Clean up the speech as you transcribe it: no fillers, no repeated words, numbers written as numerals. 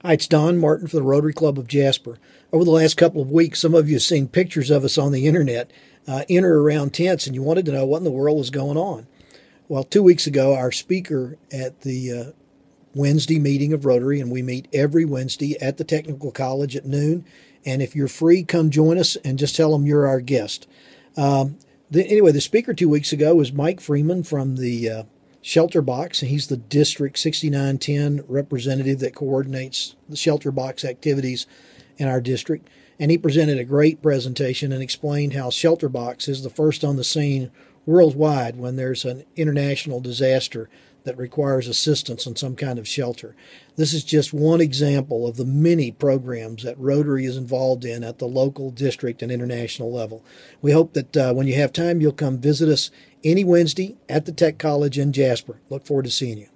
Hi, it's Don Martin for the Rotary Club of Jasper. Over the last couple of weeks, some of you have seen pictures of us on the internet in or around tents, and you wanted to know what in the world was going on. Well, 2 weeks ago, our speaker at the Wednesday meeting of Rotary, and we meet every Wednesday at the Technical College at noon. And if you're free, come join us and just tell them you're our guest. Anyway, the speaker 2 weeks ago was Mike Freeman from the Shelter Box, and he's the District 6910 representative that coordinates the Shelter Box activities in our district. And he presented a great presentation and explained how Shelter Box is the first on the scene worldwide when there's an international disaster that requires assistance in some kind of shelter. This is just one example of the many programs that Rotary is involved in at the local, district, and international level. We hope that when you have time, you'll come visit us any Wednesday at the Tech College in Jasper. Look forward to seeing you.